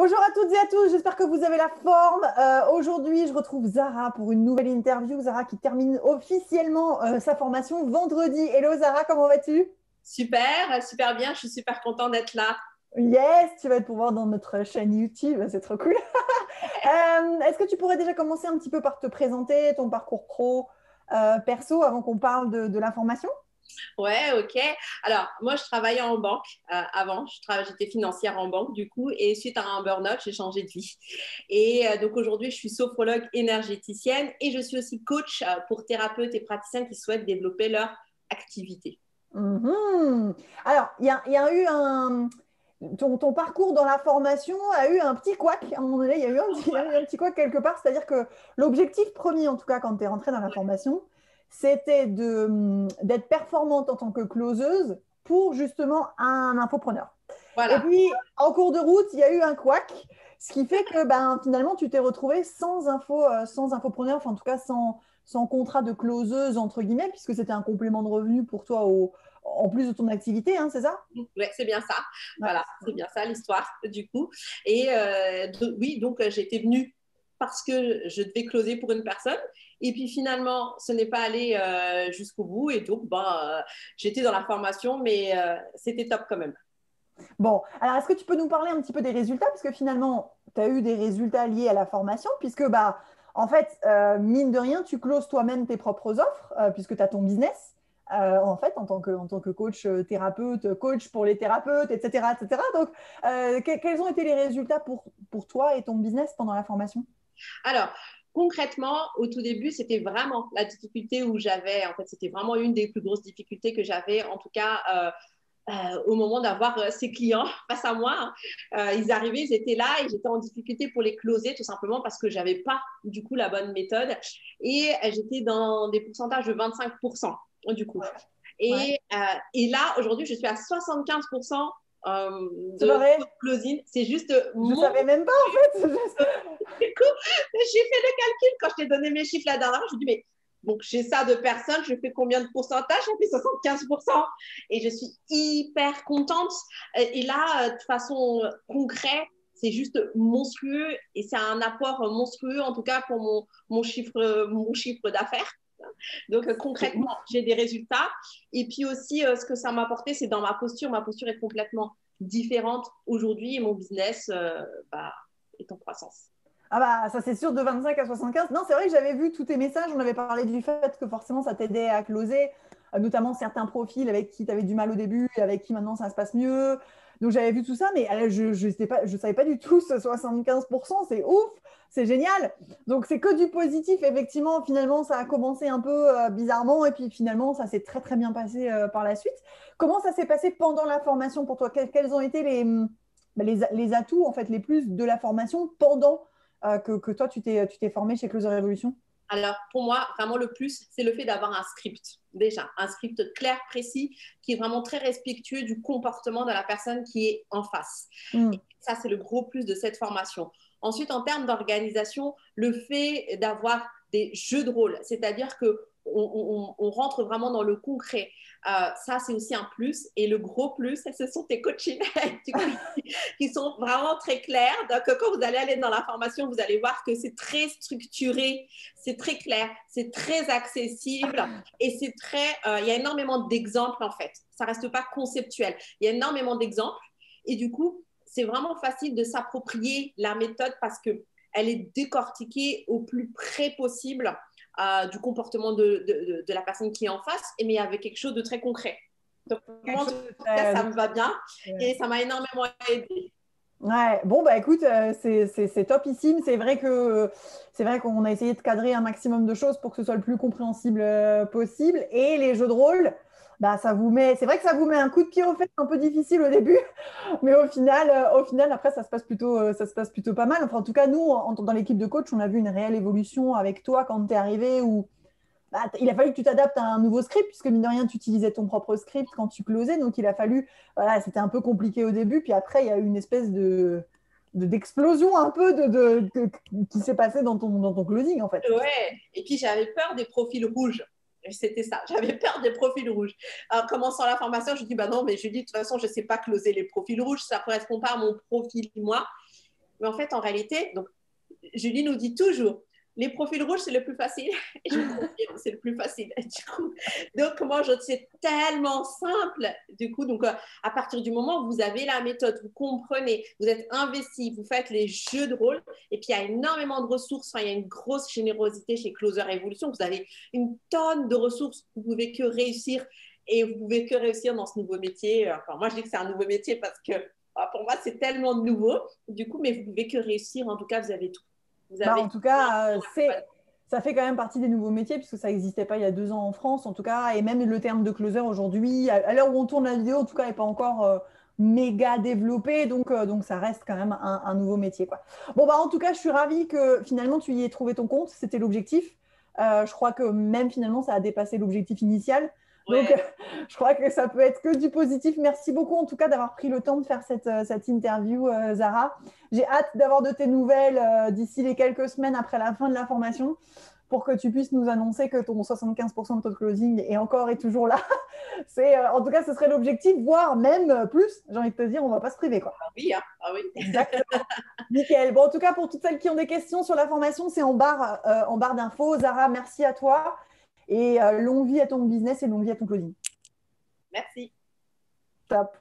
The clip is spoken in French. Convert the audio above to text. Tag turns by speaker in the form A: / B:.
A: Bonjour à toutes et à tous, j'espère que vous avez la forme. Aujourd'hui, je retrouve Zara pour une nouvelle interview. Zara qui termine officiellement sa formation vendredi. Hello Zara, comment vas-tu?
B: Super, super bien. Je suis super contente d'être là.
A: Yes, tu vas être pour voir dans notre chaîne YouTube, c'est trop cool. Est-ce que tu pourrais déjà commencer un petit peu par te présenter, ton parcours pro, perso, avant qu'on parle de la formation?
B: Ouais, ok. Alors, moi, je travaillais en banque avant. J'étais financière en banque, du coup. Et suite à un burn-out, j'ai changé de vie. Et donc, aujourd'hui, je suis sophrologue énergéticienne et je suis aussi coach pour thérapeutes et praticiens qui souhaitent développer leur activité.
A: Mhm. Alors, il y a eu un... ton parcours dans la formation a eu un petit couac. À un moment donné, il y a eu il y a eu un petit couac quelque part. C'est-à-dire que l'objectif premier, en tout cas, quand tu es rentrée dans la formation, c'était d'être performante en tant que closeuse pour justement un infopreneur. Et
B: Voilà.
A: puis, en cours de route, il y a eu un couac, ce qui fait que ben, finalement, tu t'es retrouvée sans infopreneur, enfin, en tout cas, sans contrat de closeuse, entre guillemets, puisque c'était un complément de revenu pour toi en plus de ton activité, hein, c'est ça?
B: Ouais, c'est bien ça.
A: Ouais.
B: Voilà, c'est bien ça l'histoire, du coup. Et oui, donc j'étais venue parce que je devais closer pour une personne. Et puis finalement, ce n'est pas allé jusqu'au bout. Et donc, j'étais dans la formation, mais c'était top quand même.
A: Bon, alors est-ce que tu peux nous parler un petit peu des résultats? Parce que finalement, tu as eu des résultats liés à la formation, puisque bah, en fait, mine de rien, tu closes toi-même tes propres offres, puisque tu as ton business, en fait, en tant que coach thérapeute, coach pour les thérapeutes, etc. etc. Donc, quels ont été les résultats pour toi et ton business pendant la formation?
B: Alors, concrètement, au tout début, c'était vraiment la difficulté où j'avais, en fait, c'était vraiment une des plus grosses difficultés que j'avais, en tout cas, au moment d'avoir ces clients face à moi. Ils arrivaient, ils étaient là et j'étais en difficulté pour les closer tout simplement parce que j'avais pas du coup la bonne méthode et j'étais dans des pourcentages de 25% du coup.
A: Ouais,
B: Et là, aujourd'hui, je suis à 75%
A: c'est pas
B: de
A: vrai.
B: closing. C'est juste
A: Je
B: mon
A: savais même pas, en fait.
B: du coup, j'ai fait le calcul quand je t'ai donné mes chiffres la dernière fois. Je me dis, mais donc j'ai ça de personnes, je fais combien de pourcentage? On fait 75%. Et je suis hyper contente. Et là, de façon concrète, c'est juste monstrueux et c'est un apport monstrueux, en tout cas pour mon chiffre d'affaires. Donc concrètement, j'ai des résultats. Et puis aussi, ce que ça m'a apporté, c'est dans ma posture. Ma posture est complètement différente aujourd'hui et mon business est en croissance.
A: Ah bah ça c'est sûr de 25 à 75. Non, c'est vrai que j'avais vu tous tes messages, on avait parlé du fait que forcément ça t'aidait à closer, notamment certains profils avec qui tu avais du mal au début et avec qui maintenant ça se passe mieux. Donc j'avais vu tout ça, mais je savais pas du tout ce 75%, c'est ouf, c'est génial. Donc c'est que du positif, effectivement, finalement ça a commencé un peu bizarrement et puis finalement ça s'est très très bien passé par la suite. Comment ça s'est passé pendant la formation pour toi? Quels ont été les atouts en fait les plus de la formation pendant que toi, tu t'es formé chez Closer Revolution?
B: Alors, pour moi, vraiment le plus, c'est le fait d'avoir un script. Déjà, un script clair, précis, qui est vraiment très respectueux du comportement de la personne qui est en face. Et
A: Mm.
B: ça, c'est le gros plus de cette formation. Ensuite, en termes d'organisation, le fait d'avoir des jeux de rôle, c'est-à-dire que on rentre vraiment dans le concret. Ça, c'est aussi un plus. Et le gros plus, ce sont tes coachings qui sont vraiment très clairs. Donc, quand vous allez aller dans la formation, vous allez voir que c'est très structuré, c'est très clair, c'est très accessible et c'est très. Il y a énormément d'exemples en fait. Ça reste pas conceptuel. Il y a énormément d'exemples et du coup, c'est vraiment facile de s'approprier la méthode parce que elle est décortiquée au plus près possible du comportement de la personne qui est en face, mais avec quelque chose de très concret. Donc,
A: Quelque
B: moi, en
A: chose
B: tout
A: de
B: cas,
A: très...
B: ça me va bien
A: Ouais.
B: et ça m'a énormément aidé.
A: Ouais, bon, bah écoute, c'est topissime. C'est vrai qu'on a essayé de cadrer un maximum de choses pour que ce soit le plus compréhensible possible. Et les jeux de rôle, bah, c'est vrai que ça vous met un coup de pied aux fesses un peu difficile au début, mais au final, après, ça se passe plutôt pas mal. Enfin, en tout cas, nous, dans l'équipe de coach, on a vu une réelle évolution avec toi quand tu es arrivé où bah, il a fallu que tu t'adaptes à un nouveau script, puisque mine de rien, tu utilisais ton propre script quand tu closais. Donc, il a fallu, voilà, c'était un peu compliqué au début. Puis après, il y a eu une espèce d'explosion un peu qui s'est passée dans ton closing, en fait.
B: Ouais, et puis j'avais peur des profils rouges. C'était ça, j'avais peur des profils rouges. En commençant la formation, je dis bah non, mais je dis de toute façon, je ne sais pas closer les profils rouges, ça ne correspond pas à mon profil, moi. Mais en fait, en réalité, donc, Julie nous dit toujours, les profils rouges, c'est le plus facile. Et je confirme, c'est le plus facile. Du coup, donc, moi, c'est tellement simple. Du coup, donc, à partir du moment où vous avez la méthode, vous comprenez, vous êtes investi, vous faites les jeux de rôle, et puis il y a énormément de ressources, enfin, il y a une grosse générosité chez Closer Evolution. Vous avez une tonne de ressources, vous pouvez que réussir, et vous pouvez que réussir dans ce nouveau métier. Enfin, moi, je dis que c'est un nouveau métier parce que pour moi, c'est tellement nouveau. Du coup, mais vous pouvez que réussir. En tout cas, vous avez tout. Vous
A: Bah,
B: avez
A: en tout cas, ça fait quand même partie des nouveaux métiers, puisque ça n'existait pas il y a 2 ans en France, en tout cas, et même le terme de closer aujourd'hui, à l'heure où on tourne la vidéo, en tout cas, n'est pas encore méga développé, donc ça reste quand même un nouveau métier, quoi. Bon, bah, en tout cas, je suis ravie que finalement tu y aies trouvé ton compte, c'était l'objectif. Je crois que même finalement, ça a dépassé l'objectif initial. Donc,
B: ouais,
A: je crois que ça peut être que du positif. Merci beaucoup, en tout cas, d'avoir pris le temps de faire cette interview, Zara. J'ai hâte d'avoir de tes nouvelles d'ici les quelques semaines après la fin de la formation pour que tu puisses nous annoncer que ton 75% de taux de closing est encore et toujours là. En tout cas, ce serait l'objectif, voire même plus. J'ai envie de te dire, on ne va pas se priver, quoi.
B: oui, hein. Ah oui.
A: Exactement. Nickel. Bon, en tout cas, pour toutes celles qui ont des questions sur la formation, c'est en barre d'infos. Zara, merci à toi. Et longue vie à ton business et longue vie à ton closing.
B: Merci.
A: Top.